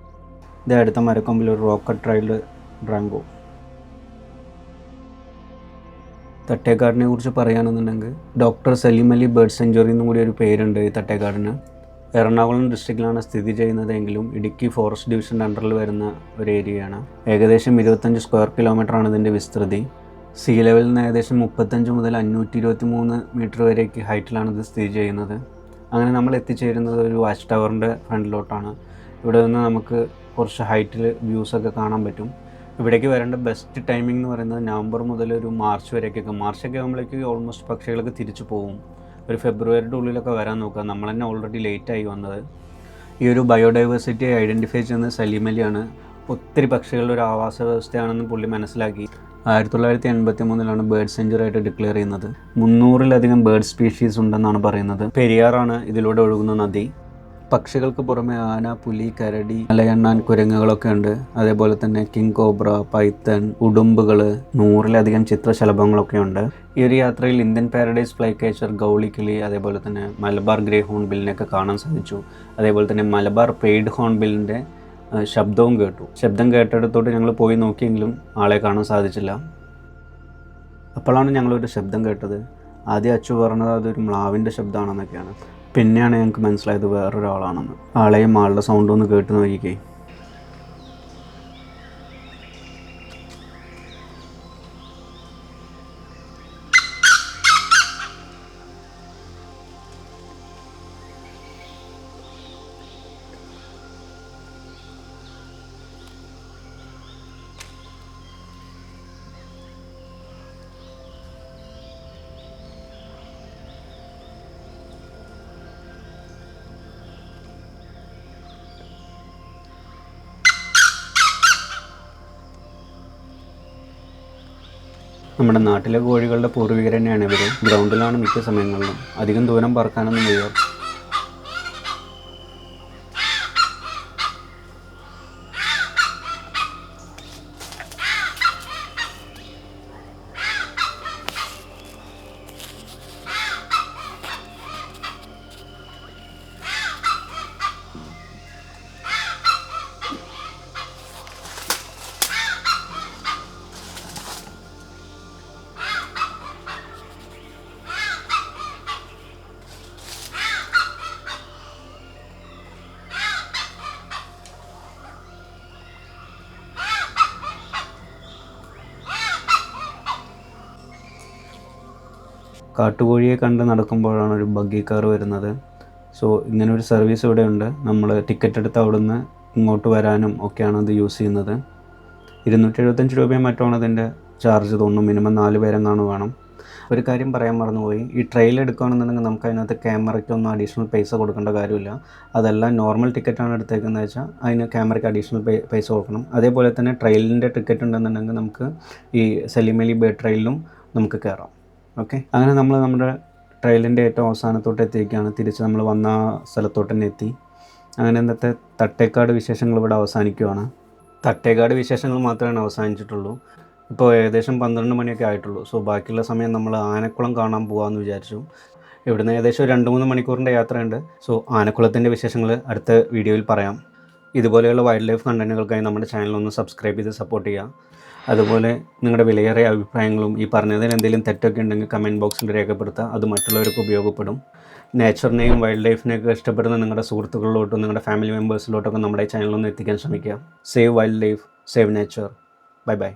ഇത് അടുത്ത മരക്കൊമ്പിൽ ഒരു റോക്കറ്റ് ട്രയൽ ഡ്രാങ്കോ. തട്ടേക്കാടിനെ കുറിച്ച് പറയുകയാണെന്നുണ്ടെങ്കിൽ doctor Salim Ali bird sanctuary എന്നും കൂടി ഒരു പേരുണ്ട് ഈ തട്ടേക്കാടിന്. എറണാകുളം ഡിസ്ട്രിക്റ്റിലാണ് സ്ഥിതി ചെയ്യുന്നതെങ്കിലും ഇടുക്കി ഫോറസ്റ്റ് ഡിവിഷൻ്റെ അണ്ടറിൽ വരുന്ന ഒരു ഏരിയയാണ്. ഏകദേശം 25 സ്ക്വയർ കിലോമീറ്ററാണ് ഇതിൻ്റെ വിസ്തൃതി. സീ ലെവലിൽ നിന്ന് ഏകദേശം 35 മുതൽ 523 മീറ്റർ വരേക്ക് ഹൈറ്റിലാണ് ഇത് സ്ഥിതി ചെയ്യുന്നത്. അങ്ങനെ നമ്മൾ എത്തിച്ചേരുന്നത് ഒരു വാച്ച് ടവറിൻ്റെ ഫ്രണ്ടിലോട്ടാണ്. ഇവിടെ നിന്ന് നമുക്ക് കുറച്ച് ഹൈറ്റിൽ വ്യൂസൊക്കെ കാണാൻ പറ്റും. ഇവിടേക്ക് വരേണ്ട ബെസ്റ്റ് ടൈമിംഗ് എന്ന് പറയുന്നത് നവംബർ മുതൽ ഒരു മാർച്ച് വരേക്കൊക്കെ. മാർച്ചൊക്കെ ആകുമ്പോഴേക്ക് ഓൾമോസ്റ്റ് പക്ഷികളൊക്കെ തിരിച്ചു പോകും. ഒരു ഫെബ്രുവരിയുടെ ഉള്ളിലൊക്കെ വരാൻ നോക്കുക. നമ്മൾ തന്നെ ഓൾറെഡി ലേറ്റായി വന്നത്. ഈ ഒരു ബയോഡൈവേഴ്സിറ്റി ഐഡൻറ്റിഫൈ ചെയ്യുന്നത് സലീം അലിയാണ്. ഒത്തിരി പക്ഷികളുടെ ഒരു ആവാസ വ്യവസ്ഥയാണെന്ന് പുള്ളി മനസ്സിലാക്കി 1983 ബേർഡ് സെഞ്ച്വറി ആയിട്ട് ഡിക്ലെയർ ചെയ്യുന്നത്. 300-ലധികം ബേർഡ് സ്പീഷീസ് ഉണ്ടെന്നാണ് പറയുന്നത്. പെരിയാറാണ് ഇതിലൂടെ ഒഴുകുന്ന നദി. പക്ഷികൾക്ക് പുറമെ ആന, പുലി, കരടി, മലയണ്ണാൻ, കുരങ്ങുകളൊക്കെ ഉണ്ട്. അതേപോലെ തന്നെ കിങ് കോബ്ര, പൈത്തൺ, ഉടുമ്പുകൾ, 100-ലധികം ചിത്രശലഭങ്ങളൊക്കെ ഉണ്ട്. ഈ ഒരു യാത്രയിൽ ഇന്ത്യൻ പാരഡൈസ് ഫ്ലൈ കാച്ചർ, ഗൗളിക്കിളി, അതേപോലെ തന്നെ മലബാർ ഗ്രേ ഹോൺബിലിനെയൊക്കെ കാണാൻ സാധിച്ചു. അതേപോലെ തന്നെ മലബാർ പെയ്ഡ് ഹോൺബിലിൻ്റെ ശബ്ദവും കേട്ടു. ശബ്ദം കേട്ടിടത്തോട്ട് ഞങ്ങൾ പോയി നോക്കിയെങ്കിലും ആളെ കാണാൻ സാധിച്ചില്ല. അപ്പോഴാണ് ഞങ്ങളൊരു ശബ്ദം കേട്ടത്. ആദ്യം അച്ചു പറഞ്ഞത് അതൊരു മ്ലാവിൻ്റെ ശബ്ദമാണെന്നൊക്കെയാണ്. പിന്നെയാണ് ഞങ്ങൾക്ക് മനസ്സിലായത് വേറൊരാളാണെന്ന്. ആളെയും ആളുടെ സൗണ്ടും ഒന്ന് കേട്ട് നോക്കിക്കേ. നമ്മുടെ നാട്ടിലെ കോഴികളുടെ പൂർവികർ തന്നെയാണ് ഇവർ. ഗ്രൗണ്ടിലാണ് മിക്ക സമയങ്ങളിലും. അധികം ദൂരം പറക്കാനൊന്നും വയ്യ. കാട്ടുകോഴിയെ കണ്ട് നടക്കുമ്പോഴാണ് ഒരു ബഗ്ഗി കാർ വരുന്നത്. സോ ഇങ്ങനെ ഒരു സർവീസ് ഇവിടെ ഉണ്ട്. നമ്മൾ ടിക്കറ്റ് എടുത്ത് അവിടുന്ന് ഇങ്ങോട്ട് വരാനും ഒക്കെയാണ് ഇത് യൂസ് ചെയ്യുന്നത്. 275 രൂപയും മറ്റുമാണ് ഇതിൻ്റെ ചാർജ് തോന്നുന്നു. മിനിമം 4 പേരെങ്ങാനും വേണം. ഒരു കാര്യം പറയാൻ മറന്നുപോയി, ഈ ട്രെയിൽ എടുക്കുകയാണെന്നുണ്ടെങ്കിൽ നമുക്ക് അതിനകത്ത് ക്യാമറയ്ക്കൊന്നും അഡീഷണൽ പൈസ കൊടുക്കേണ്ട കാര്യമില്ല. അതെല്ലാം നോർമൽ ടിക്കറ്റാണ് എടുത്തേക്കുന്നത് വെച്ചാൽ അതിന് ക്യാമറയ്ക്ക് അഡീഷണൽ പൈസ കൊടുക്കണം. അതേപോലെ തന്നെ ട്രെയിലിൻ്റെ ടിക്കറ്റ് ഉണ്ടെന്നുണ്ടെങ്കിൽ നമുക്ക് ഈ സലീം അലി ബേർഡ് ട്രെയിലും നമുക്ക് കയറാം. ഓക്കെ, അങ്ങനെ നമ്മൾ നമ്മുടെ ട്രെയിലിൻ്റെ ഏറ്റവും അവസാനത്തോട്ട് എത്തിയിരിക്കുകയാണ്. തിരിച്ച് നമ്മൾ വന്ന സ്ഥലത്തോട്ട് തന്നെ എത്തി. അങ്ങനെ ഇന്നത്തെ തട്ടേക്കാട് വിശേഷങ്ങൾ ഇവിടെ അവസാനിക്കുകയാണ്. തട്ടേക്കാട് വിശേഷങ്ങൾ മാത്രമേ അവസാനിച്ചിട്ടുള്ളൂ. ഇപ്പോൾ ഏകദേശം 12 മണിയൊക്കെ ആയിട്ടുള്ളൂ. സോ ബാക്കിയുള്ള സമയം നമ്മൾ ആനക്കുളം കാണാൻ പോകാമെന്ന് വിചാരിച്ചു. ഇവിടുന്ന് ഏകദേശം 2-3 മണിക്കൂറിൻ്റെ യാത്രയുണ്ട്. സോ ആനക്കുളത്തിൻ്റെ വിശേഷങ്ങൾ അടുത്ത വീഡിയോയിൽ പറയാം. ഇതുപോലെയുള്ള വൈൽഡ് ലൈഫ് കണ്ടൻറ്റുകൾക്കായി നമ്മുടെ ചാനലൊന്ന് സബ്സ്ക്രൈബ് ചെയ്ത് സപ്പോർട്ട് ചെയ്യുക. അതുപോലെ നിങ്ങളുടെ വിലയേറിയ അഭിപ്രായങ്ങളും ഈ പറഞ്ഞതിൽ എന്തെങ്കിലും തെറ്റൊക്കെ ഉണ്ടെങ്കിൽ കമൻറ്റ് ബോക്സിൽ രേഖപ്പെടുത്തുക. അത് മറ്റുള്ളവർക്ക് ഉപയോഗപ്പെടും. നേച്ചറിനെയും വൈൽഡ് ലൈഫിനെയൊക്കെ ഇഷ്ടപ്പെടുന്ന നിങ്ങളുടെ സുഹൃത്തുക്കളിലോട്ടും നിങ്ങളുടെ ഫാമിലി മെമ്പേഴ്സിലോട്ടൊക്കെ നമ്മുടെ ചാനലൊന്ന് എത്തിക്കാൻ ശ്രമിക്കുക. Save wild life, save nature. Bye bye.